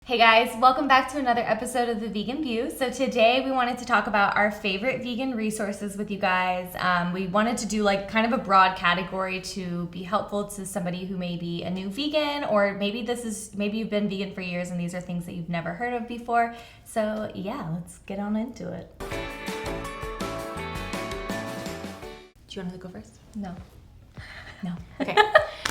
Hey guys, welcome back to another episode of The Vegan View. So today we wanted to talk about our favorite vegan resources with you guys. We wanted to do like kind of a broad category to be helpful to somebody who may be a new vegan, or maybe you've been vegan for years and these are things that you've never heard of before. So yeah, let's get on into it. Do you want to go first? No. Okay.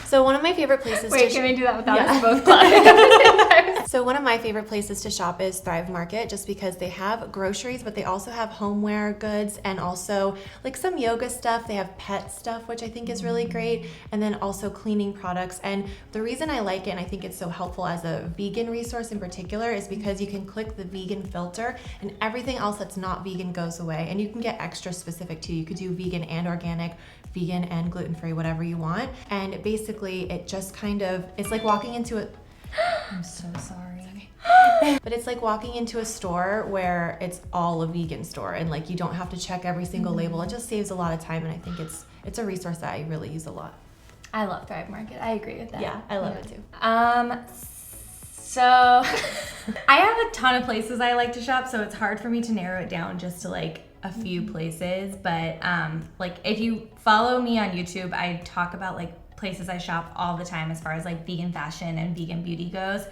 So one of my favorite places Wait, can we do that without us both clapping? So one of my favorite places to shop is Thrive Market, just because they have groceries, but they also have homeware goods and also like some yoga stuff. They have pet stuff, which I think is really great, and then also cleaning products. And the reason I like it, and I think it's so helpful as a vegan resource in particular, is because you can click the vegan filter and everything else that's not vegan goes away, and you can get extra specific too. You could do vegan and organic, vegan and gluten-free, whatever you want. And basically it just kind of, it's like walking into a, I'm so sorry. but it's like walking into a store where it's all a vegan store and like you don't have to check every single label. It just saves a lot of time, and I think it's a resource that I really use a lot. I love Thrive Market. I agree with that. Yeah, I love it too. So I have a ton of places I like to shop, so it's hard for me to narrow it down just to like a few places. But like if you follow me on YouTube, I talk about like places I shop all the time as far as like vegan fashion and vegan beauty goes.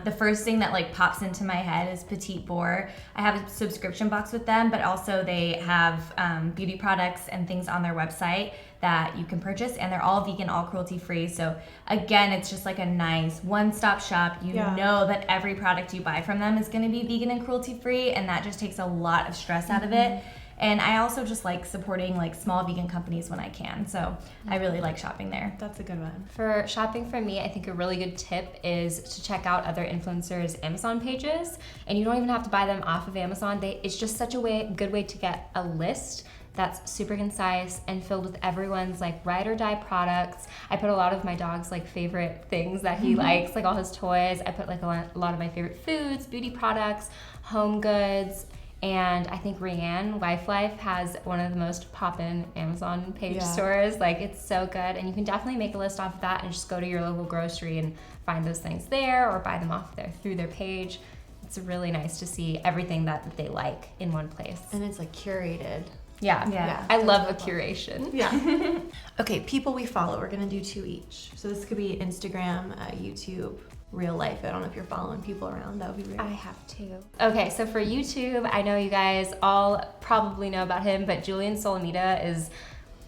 The first thing that like pops into my head is Petitfour. I have a subscription box with them, but also they have beauty products and things on their website that you can purchase, and they're all vegan, all cruelty free. So again, it's just like a nice one-stop shop. You know that every product you buy from them is going to be vegan and cruelty free, and that just takes a lot of stress out of it. And I also just like supporting like small vegan companies when I can. So I really like shopping there. That's a good one. For shopping for me, I think a really good tip is to check out other influencers' Amazon pages. And you don't even have to buy them off of Amazon. It's just such a good way to get a list that's super concise and filled with everyone's like ride or die products. I put a lot of my dog's like favorite things that he likes, like all his toys. I put like a lot of my favorite foods, beauty products, home goods. And I think Rhian, Wifelife, has one of the most pop-in Amazon page stores. Like, it's so good. And you can definitely make a list off of that and just go to your local grocery and find those things there, or buy them off through their page. It's really nice to see everything that they like in one place. And it's like curated. Yeah. I love a curation. Yeah. Okay, people we follow. We're gonna do 2 each. So this could be Instagram, YouTube, real life. I don't know if you're following people around. That would be great. I have to. Okay, so for YouTube, I know you guys all probably know about him, but Julien Solomita is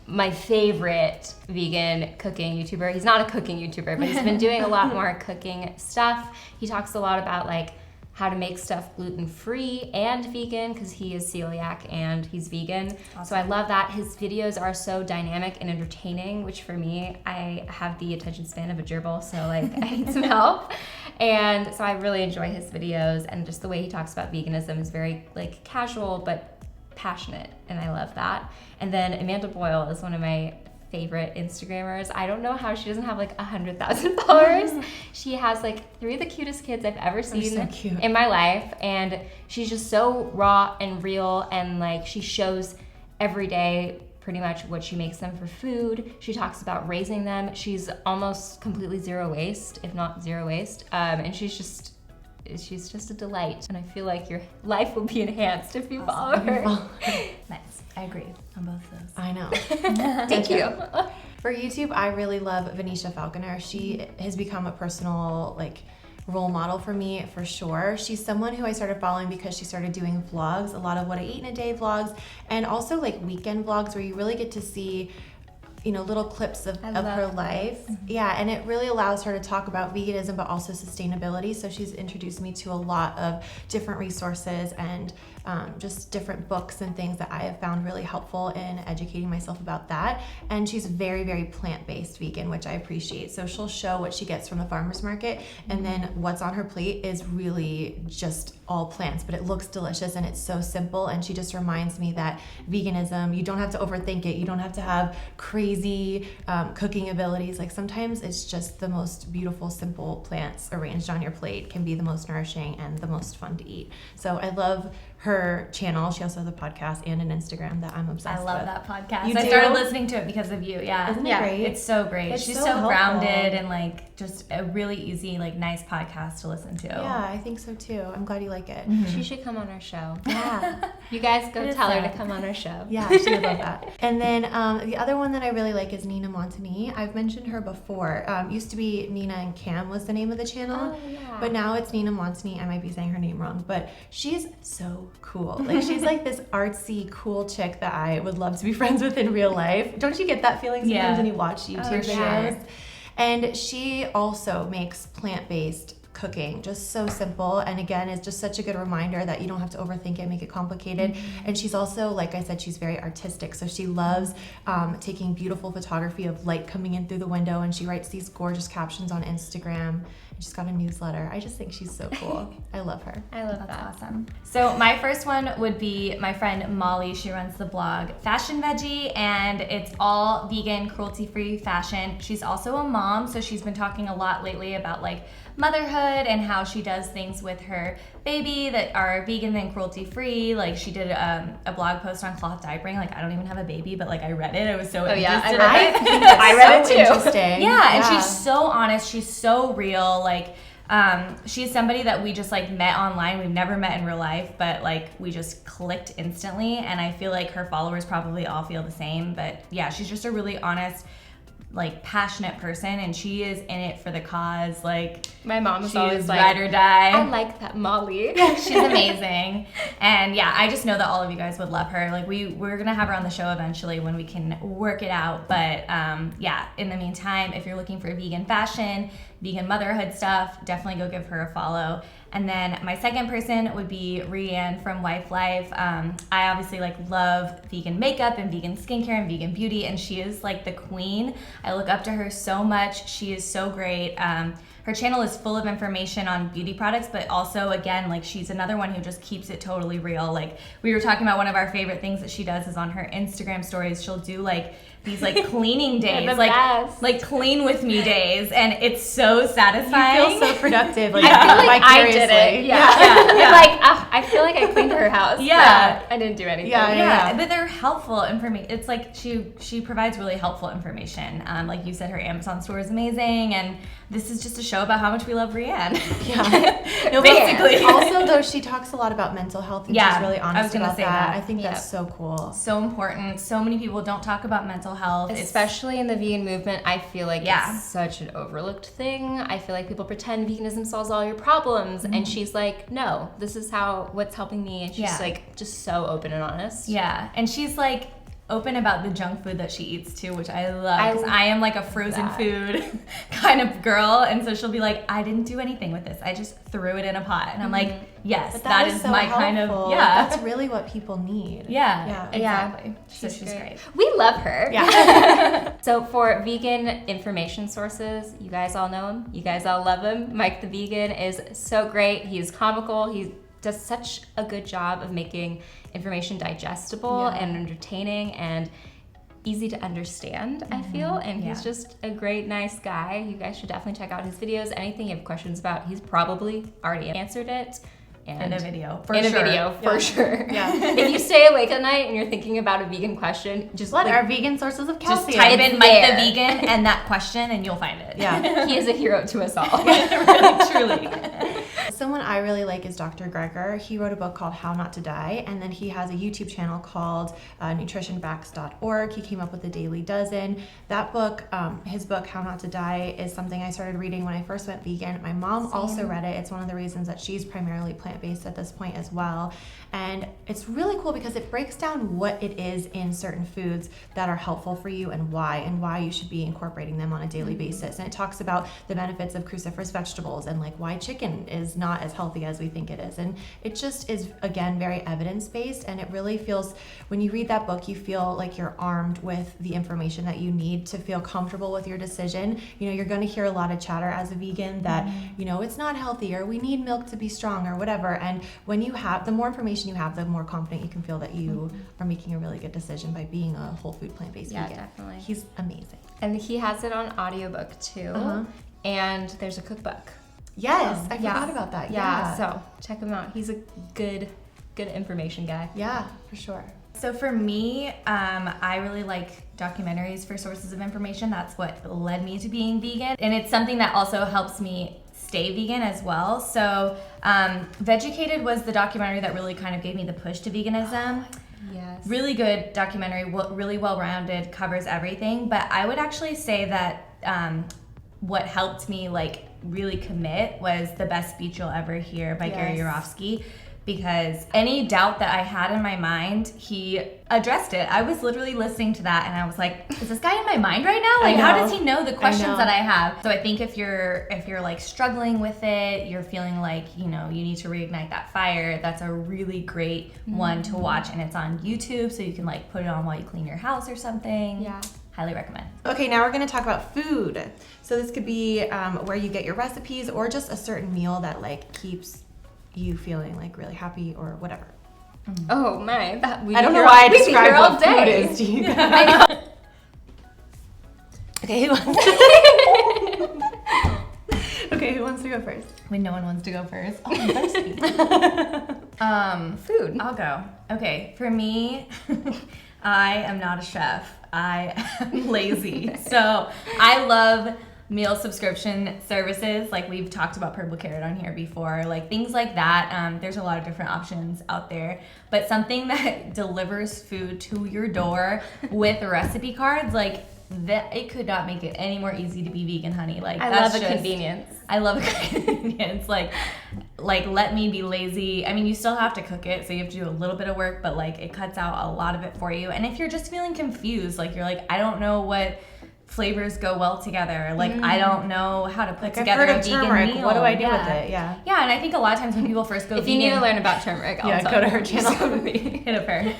my favorite vegan cooking YouTuber. He's not a cooking YouTuber, but he's been doing a lot more cooking stuff. He talks a lot about like how to make stuff gluten-free and vegan, because he is celiac and he's vegan. Awesome. So I love that. His videos are so dynamic and entertaining, which for me, I have the attention span of a gerbil, so like I need some help. And so I really enjoy his videos, and just the way he talks about veganism is very like casual but passionate, and I love that. And then Amanda Boyle is one of my favorite Instagrammers. I don't know how she doesn't have like 100,000 followers. She has like 3 of the cutest kids I've ever seen in my life, and she's just so raw and real, and like she shows every day pretty much what she makes them for food. She talks about raising them. She's almost completely zero waste, if not zero waste, and she's just a delight, and I feel like your life will be enhanced if you follow her. Nice. I agree on both of those. I know. Thank you. For YouTube, I really love Benicia Falconer. She has become a personal like role model for me, for sure. She's someone who I started following because she started doing vlogs, a lot of what I eat in a day vlogs, and also like weekend vlogs where you really get to see, you know, little clips of her life. Yeah, and it really allows her to talk about veganism but also sustainability. So she's introduced me to a lot of different resources and just different books and things that I have found really helpful in educating myself about that. And she's very, very plant-based vegan, which I appreciate. So she'll show what she gets from the farmer's market, and then what's on her plate is really just all plants, but it looks delicious and it's so simple. And she just reminds me that veganism, you don't have to overthink it. You don't have to have crazy cooking abilities. Like sometimes it's just the most beautiful, simple plants arranged on your plate can be the most nourishing and the most fun to eat. So I love her channel. She also has a podcast and an Instagram that I'm obsessed with. I love that podcast. You I do? started listening to it because of you. Yeah. Isn't it great? It's so great. It's She's so so helpful. grounded and like just a really easy, like nice podcast to listen to. Yeah, I think so too. I'm glad you like it. She should come on our show. Yeah. You guys go It is tell her sad. to come on our show. Yeah, she would love that. And then the other one that I really like is Nina Montagne. I've mentioned her before. Used to be Nina and Cam was the name of the channel. Oh, yeah. But now it's Nina Montagne. I might be saying her name wrong, but she's so cool. Like she's like this artsy, cool chick that I would love to be friends with in real life. Don't you get that feeling sometimes Yeah. when you watch YouTube For videos? sure. And she also makes plant-based cooking just so simple, and again it's just such a good reminder that you don't have to overthink it, make it complicated. And she's also, like I said, she's very artistic, so she loves taking beautiful photography of light coming in through the window, and she writes these gorgeous captions on Instagram. She's got a newsletter. I just think she's so cool. I love her. I love That's that. awesome. So my first one would be my friend Molly. She runs the blog Fashion Veggie, and it's all vegan, cruelty-free fashion. She's also a mom, so she's been talking a lot lately about like motherhood and how she does things with her baby that are vegan and cruelty-free. Like she did a blog post on cloth diapering. Like I don't even have a baby, but like I read it. I was so yeah, interested I in it. think that's I read so it too. interesting. Yeah, and she's so honest. She's so real. Like, she's somebody that we just like met online. We've never met in real life, but like we just clicked instantly. And I feel like her followers probably all feel the same. But yeah, she's just a really honest, like passionate person, and she is in it for the cause. Like My mom is she always is like, ride or die. I like that Molly. She's amazing. And yeah, I just know that all of you guys would love her. Like we're gonna have her on the show eventually when we can work it out. But yeah, in the meantime, if you're looking for vegan fashion, vegan motherhood stuff, definitely go give her a follow. And then my second person would be Rhian from Wifelife. I obviously like love vegan makeup and vegan skincare and vegan beauty, and she is like the queen. I look up to her so much. She is so great. Her channel is full of information on beauty products, but also, again, like she's another one who just keeps it totally real. Like we were talking about, one of our favorite things that she does is on her Instagram stories, she'll do like these like cleaning days, the best. like clean with me days, and it's so satisfying. You feel so productive. Like, I feel like I did vicariously. it. Yeah. Yeah. Like, I feel like I cleaned her house. Yeah. but I didn't do anything. Yeah. Yeah, but they're helpful information. It's like she provides really helpful information. Like you said, her Amazon store is amazing, and this is just a show about how much we love Rhian. Yeah. No, basically. Also, though, she talks a lot about mental health, and Yeah, she's really I was honest gonna about say that. that. I think that's Yeah. so cool. So important. So many people don't talk about mental health. Especially in the vegan movement, I feel like Yeah. it's such an overlooked thing. I feel like people pretend veganism solves all your problems, and she's like, no, this is what's helping me, and she's Yeah. like just so open and honest. Yeah, and she's like open about the junk food that she eats too, which I love, because I am like a frozen that. food kind of girl, and so she'll be like, I didn't do anything with this, I just threw it in a pot, and I'm like, yes, But that is so my helpful. kind of That's really what people need. yeah, Yeah. exactly. So she's great. We love her. Yeah. So for vegan information sources, you guys all know him. You guys all love him. Mike the Vegan is so great. He's comical. He does such a good job of making information digestible and entertaining and easy to understand, I feel. And he's just a great, nice guy. You guys should definitely check out his videos. Anything you have questions about, he's probably already answered it. And In a video, for in sure. a video, for sure. Yeah. If you stay awake at night and you're thinking about a vegan question, just What like, are vegan sources of Just calcium? type It's in Mike there. the Vegan and that question, and you'll find it. Yeah. he is a hero to us all. Really, truly. Someone I really like is Dr. Gregor. He wrote a book called How Not to Die, and then he has a YouTube channel called nutritionfacts.org. He came up with the Daily Dozen. That book, his book, How Not to Die, is something I started reading when I first went vegan. My mom also read it. It's one of the reasons that she's primarily plant-based at this point as well. And it's really cool because it breaks down what it is in certain foods that are helpful for you and why you should be incorporating them on a daily basis. And it talks about the benefits of cruciferous vegetables and like why chicken is not as healthy as we think it is. And it just is, again, very evidence-based, and it really feels, when you read that book, you feel like you're armed with the information that you need to feel comfortable with your decision. You know, you're going to hear a lot of chatter as a vegan that, you know, it's not healthy, or we need milk to be strong, or whatever. And when you have, the more information you have, the more confident you can feel that you are making a really good decision by being a whole food plant-based vegan. Yeah, definitely. He's amazing. And he has it on audiobook too. And there's a cookbook. Yes, I forgot about that. Yeah, so check him out. He's a good information guy. Yeah, for sure. So for me, I really like documentaries for sources of information. That's what led me to being vegan. And it's something that also helps me stay vegan as well. So Vegucated was the documentary that really kind of gave me the push to veganism. Yes. Really good documentary, really well-rounded, covers everything. But I would actually say that what helped me like really commit was The Best Speech You'll Ever Hear by Gary Yourofsky, because any doubt that I had in my mind, he addressed it. I was literally listening to that and I was like, is this guy in my mind right now? Like, how does he know the questions that I have? So I think if you're like struggling with it, you're feeling like, you know, you need to reignite that fire, that's a really great one to watch, and it's on YouTube, so you can like put it on while you clean your house or something. Yeah. Highly recommend. Okay, now we're going to talk about food. So this could be where you get your recipes, or just a certain meal that like keeps you feeling like really happy or whatever. Oh my, I don't know why I described what food is to you guys. I know. Okay, who wants to go first? When no one wants to go first. Oh, I'm thirsty. Food. I'll go. Okay, for me, I am not a chef. I am lazy. So I love meal subscription services. Like we've talked about Purple Carrot on here before, like things like that. There's a lot of different options out there, but something that delivers food to your door with recipe cards, like that, it could not make it any more easy to be vegan, honey. Like I love a convenience. I love a convenience. Like let me be lazy. I mean, you still have to cook it, so you have to do a little bit of work, but like it cuts out a lot of it for you. And if you're just feeling confused, like you're like, I don't know what flavors go well together. Like I don't know how to put together a vegan meal. What do I do with it? Yeah. Yeah, and I think a lot of times when people first go If vegan, you need to learn about turmeric, I'll go to her channel. hit up her.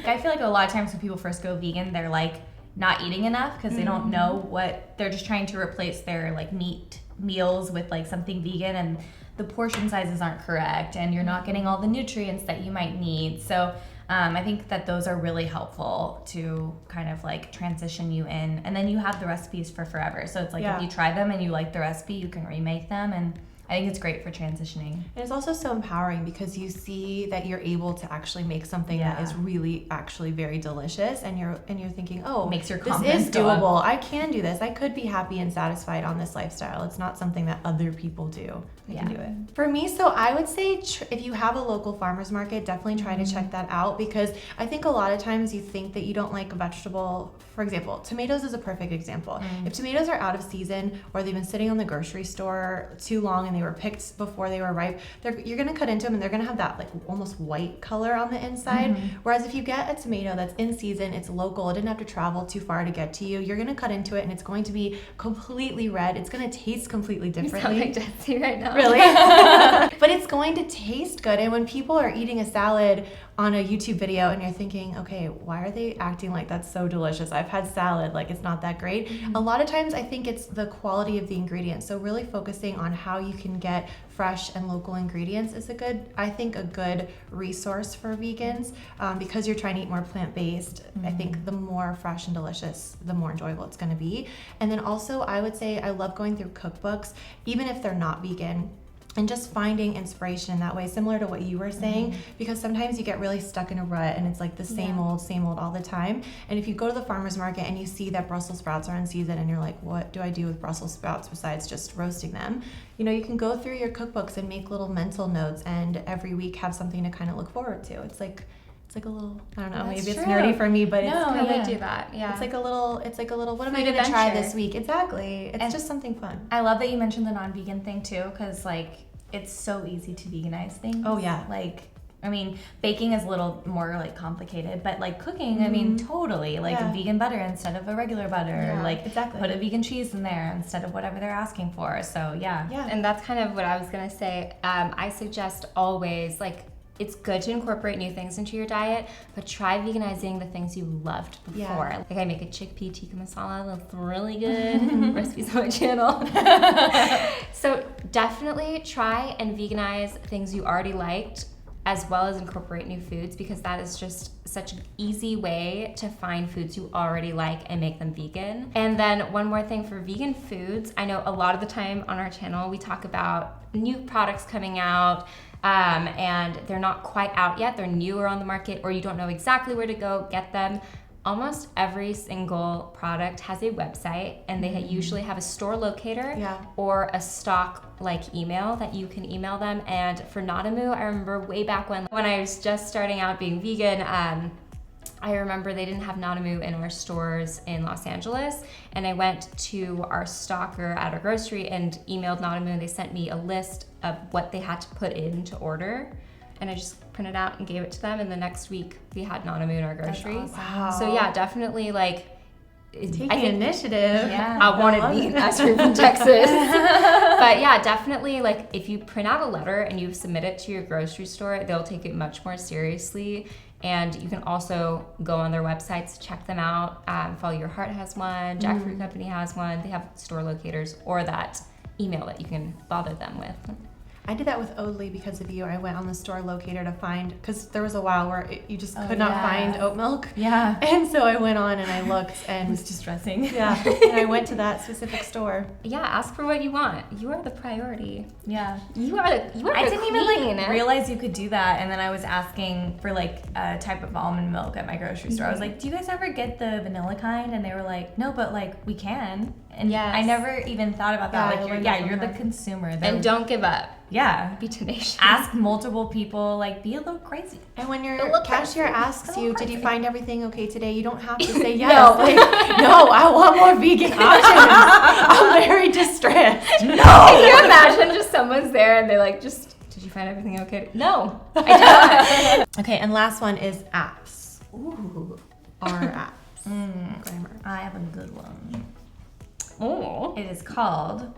I feel like a lot of times when people first go vegan, they're like not eating enough because they don't know what, they're just trying to replace their like meat meals with like something vegan, and the portion sizes aren't correct, and you're not getting all the nutrients that you might need. So I think that those are really helpful to kind of like transition you in, and then you have the recipes for forever. So it's like if you try them and you like the recipe, you can remake them, and I think it's great for transitioning. And it's also so empowering because you see that you're able to actually make something that is really actually very delicious, and you're thinking, oh, makes your this confidence is go up. doable. I can do this. I could be happy and satisfied on this lifestyle. It's not something that other people do. I can do it. For me, so I would say if you have a local farmer's market, definitely try to check that out, because I think a lot of times you think that you don't like a vegetable. For example, tomatoes is a perfect example. If tomatoes are out of season, or they've been sitting on the grocery store too long and they were picked before they were ripe, you're gonna cut into them and they're gonna have that like almost white color on the inside. Whereas if you get a tomato that's in season, it's local, it didn't have to travel too far to get to you, you're gonna cut into it and it's going to be completely red. It's gonna taste completely differently. You sound like Jesse right now. Really? But it's going to taste good. And when people are eating a salad on a YouTube video and you're thinking, okay, why are they acting like that's so delicious? I've had salad, like it's not that great. A lot of times I think it's the quality of the ingredients. So really focusing on how you can get fresh and local ingredients is a good resource for vegans, because you're trying to eat more plant-based. I think the more fresh and delicious, the more enjoyable it's gonna be. And then also I would say I love going through cookbooks, even if they're not vegan, and just finding inspiration in that way, similar to what you were saying, because sometimes you get really stuck in a rut and it's like the same old all the time. And if you go to the farmer's market and you see that Brussels sprouts are in season and you're like, what do I do with Brussels sprouts besides just roasting them? You know, you can go through your cookbooks and make little mental notes, and every week have something to kind of look forward to. It's like a little, I don't know, That's maybe true. it's nerdy for me, but it's No, kind I of do that. Yeah. It's like a little, what am I Food going to try adventure. this week? Exactly. It's And just something fun. I love that you mentioned the non-vegan thing too, because like it's so easy to veganize things. Oh, yeah. Like I mean, baking is a little more like complicated, but like cooking, I mean, totally. Like vegan butter instead of a regular butter. Like put a vegan cheese in there instead of whatever they're asking for. So yeah. And that's kind of what I was gonna say. I suggest always, like, it's good to incorporate new things into your diet, but try veganizing the things you loved before. Like I make a chickpea tikka masala that's really good. Recipes on my channel. So definitely try and veganize things you already liked, as well as incorporate new foods, because that is just such an easy way to find foods you already like and make them vegan. And then one more thing for vegan foods, I know a lot of the time on our channel we talk about new products coming out, and they're not quite out yet, they're newer on the market, or you don't know exactly where to go get them. Almost every single product has a website, and they usually have a store locator or a stock like email that you can email them. And for Nadamu, I remember way back when I was just starting out being vegan, I remember they didn't have Nadamu in our stores in Los Angeles, and I went to our stocker at our grocery and emailed Nadamu, and they sent me a list of what they had to put in to order. And I just printed out and gave it to them, and the next week we had Nadamu in our grocery. Awesome. Wow. So yeah, definitely like taking initiative. Yeah. I wanted vegan ice cream from Texas. But yeah, definitely like if you print out a letter and you submit it to your grocery store, they'll take it much more seriously. And you can also go on their websites, check them out. Follow Your Heart has one, Jackfruit Company has one. They have store locators or that email that you can bother them with. I did that with Oatly because of you. I went on the store locator to find, because there was a while where you just could not find oat milk. Yeah. And so I went on and I looked, and It was distressing. yeah, and I went to that specific store. Yeah, ask for what you want. You are the priority. Yeah. You are the I didn't even queen. like realize you could do that, and then I was asking for like a type of almond milk at my grocery store. I was like, "Do you guys ever get the vanilla kind?" And they were like, "No, but like we can." And I never even thought about that. You're the consumer. And don't give up. Yeah. Be tenacious. Ask multiple people. Like, be a little crazy. And when your cashier asks you, "Did you find everything okay today?" You don't have to say yes. No. Like, no, I want more vegan options. I'm very distressed. No. Can you imagine just someone's there and they like just, "Did you find everything okay?" No, I did not. Okay, and last one is apps. Ooh. Our apps. Grammar. I have a good one. Oh. It is called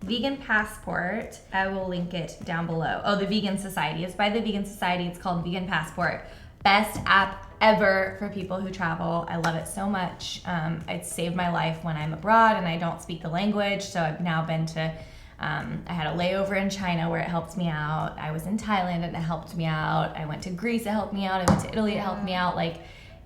Vegan Passport. I will link it down below. Oh, the Vegan Society. It's by the Vegan Society. It's called Vegan Passport. Best app ever for people who travel. I love it so much. It saved my life when I'm abroad and I don't speak the language. So I've now been to, I had a layover in China where it helped me out. I was in Thailand and it helped me out. I went to Greece, it helped me out. I went to Italy, it helped me out. Like,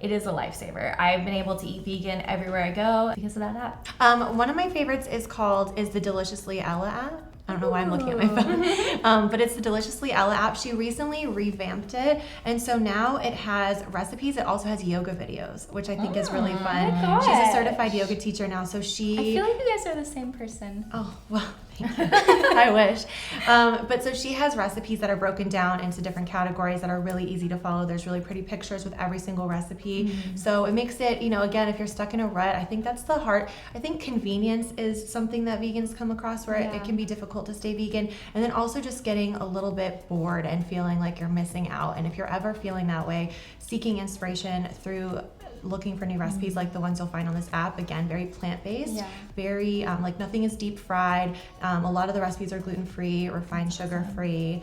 it is a lifesaver. I've been able to eat vegan everywhere I go because of that app. One of my favorites is the Deliciously Ellla app. I don't know why I'm looking at my phone, but it's the Deliciously Ellla app. She recently revamped it, and so now it has recipes. It also has yoga videos, which I think is really fun. my She's a gosh. certified yoga teacher now, so she... I feel like you guys are the same person. Oh, well, thank you. I wish. But so she has recipes that are broken down into different categories that are really easy to follow. There's really pretty pictures with every single recipe. So it makes it, again, if you're stuck in a rut, I think that's the heart. I think convenience is something that vegans come across where it can be difficult to stay vegan. And then also just getting a little bit bored and feeling like you're missing out. And if you're ever feeling that way, seeking inspiration through looking for new recipes like the ones you'll find on this app. Again, very plant-based, very like nothing is deep fried. A lot of the recipes are gluten-free, refined sugar-free,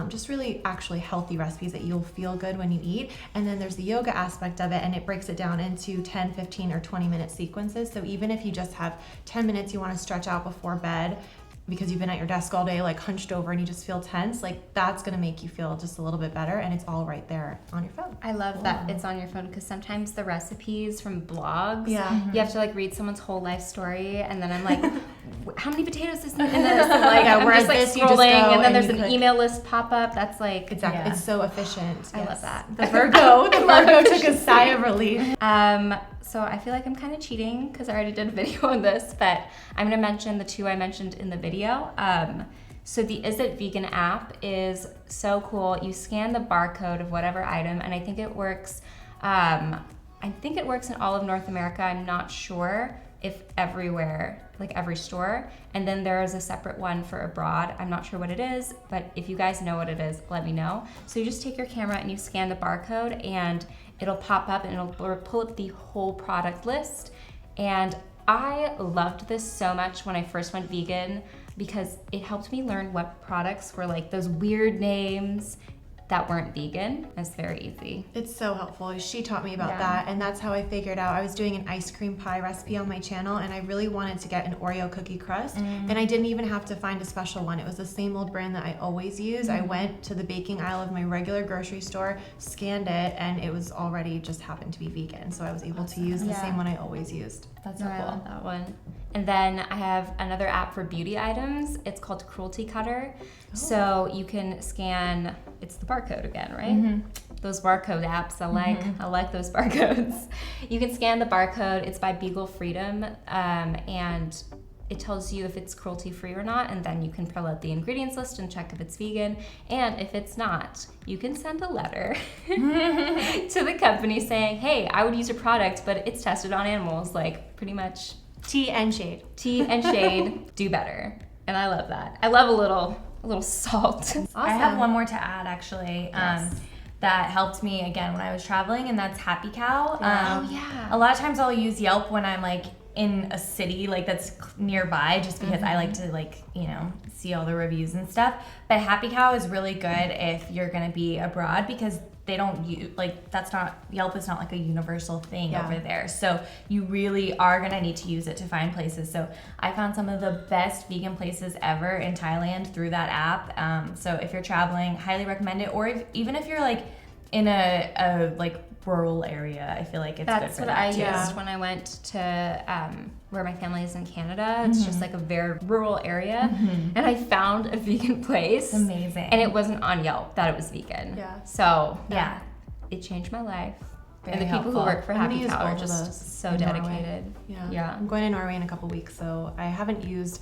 just really actually healthy recipes that you'll feel good when you eat. And then there's the yoga aspect of it, and it breaks it down into 10, 15, or 20-minute sequences. So even if you just have 10 minutes you want to stretch out before bed, because you've been at your desk all day, like hunched over, and you just feel tense, like that's gonna make you feel just a little bit better, and it's all right there on your phone. I love that it's on your phone, because sometimes the recipes from blogs, you have to like read someone's whole life story, and then I'm like, how many potatoes is in this? And like, I'm whereas just like this, you just scrolling, go and then and there's you an click. email list pop up. That's like Exactly, it's so efficient. I love that. The Virgo took a sigh of relief. So I feel like I'm kind of cheating because I already did a video on this, but I'm gonna mention the two I mentioned in the video. So the Is It Vegan app is so cool. You scan the barcode of whatever item, and I think it works. I think it works in all of North America. I'm not sure if everywhere like every store. And then there is a separate one for abroad. I'm not sure what it is, but if you guys know what it is, let me know. So you just take your camera and you scan the barcode, and it'll pop up and it'll pull up the whole product list. And I loved this so much when I first went vegan, because it helped me learn what products were like those weird names that weren't vegan. It's very easy. It's so helpful. She taught me about that, and that's how I figured out. I was doing an ice cream pie recipe on my channel, and I really wanted to get an Oreo cookie crust, and I didn't even have to find a special one. It was the same old brand that I always use. I went to the baking aisle of my regular grocery store, scanned it, and it was already just happened to be vegan, so I was able to use the same one I always used. That's so I cool. love that one. And then I have another app for beauty items. It's called Cruelty Cutter. So you can scan, it's the barcode again, right? Those barcode apps, I like those barcodes. You can scan the barcode. It's by Beagle Freedom, and it tells you if it's cruelty free or not, and then you can pull out the ingredients list and check if it's vegan. And if it's not, you can send a letter to the company saying, hey, I would use your product, but it's tested on animals. Like, pretty much Tea and shade. Do better. And I love that. I love a little salt. Awesome. I have one more to add, actually. Yes. That helped me again when I was traveling, and that's Happy Cow. Oh, yeah. A lot of times I'll use Yelp when I'm like in a city like that's nearby, just because I like to like, you know, see all the reviews and stuff. But Happy Cow is really good if you're gonna be abroad, because they don't use, like, that's not, Yelp is not like a universal thing over there. So you really are gonna need to use it to find places. So I found some of the best vegan places ever in Thailand through that app. So if you're traveling, highly recommend it. Or even if you're like in a like rural area, I feel like it's good for that I too. used when I went to where my family is in Canada. It's just like a very rural area, and I found a vegan place. Amazing. And it wasn't on Yelp that it was vegan. Yeah. So Yeah. It changed my life. Very and the people helpful. who work for I'm gonna Happy use Cow are both of those just so in Norway. dedicated. Yeah. I'm going to Norway in a couple weeks, so I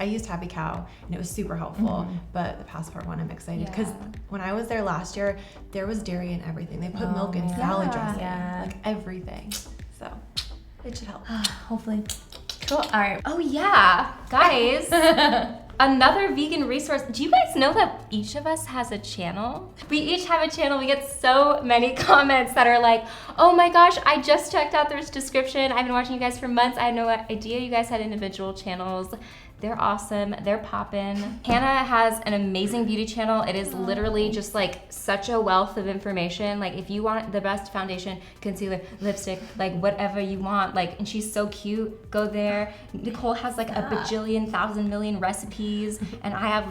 used Happy Cow, and it was super helpful, but the passport one, I'm excited, because when I was there last year, there was dairy in everything. They put milk in salad dressing, like everything. So it should help. Hopefully. Cool. All right. Oh yeah, guys. Another vegan resource. Do you guys know that each of us has a channel? We each have a channel. We get so many comments that are like, oh my gosh, I just checked out this description. I've been watching you guys for months. I had no idea you guys had individual channels. They're awesome. They're poppin'. Hannah has an amazing beauty channel. It is literally just like such a wealth of information. Like if you want the best foundation, concealer, lipstick, like whatever you want, like, and she's so cute, go there. NICOLE has like a bajillion, thousand million recipes, and I have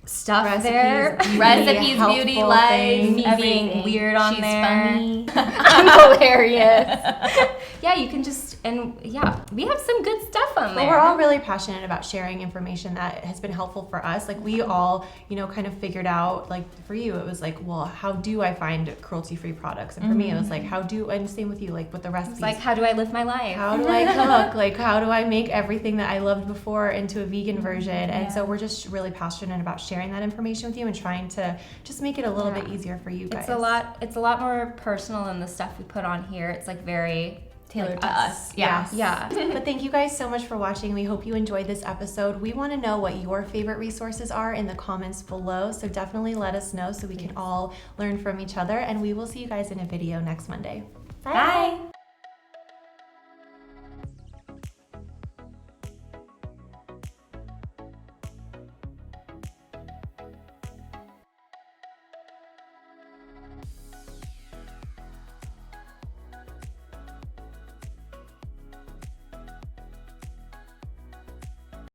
stuff there. Recipes, beauty, life, me being weird on She's there. funny. I'm hilarious. Yeah, you can just, and yeah, we have some good stuff on there. Well, we're all really passionate about sharing information that has been helpful for us. Like we all, you know, kind of figured out, like for you, it was like, well, how do I find cruelty-free products? And for me, it was like, and same with you, like with the recipes. It's like, how do I live my life? How do I cook? Like, how do I make everything that I loved before into a vegan version? And so we're just really passionate about sharing that information with you and trying to just make it a little bit easier for you guys. It's a lot more personal than the stuff we put on here. It's like very Tailored like to us. Yes. Yeah. But thank you guys so much for watching. We hope you enjoyed this episode. We want to know what your favorite resources are in the comments below. So definitely let us know so we can all learn from each other. And we will see you guys in a video next Monday. Bye.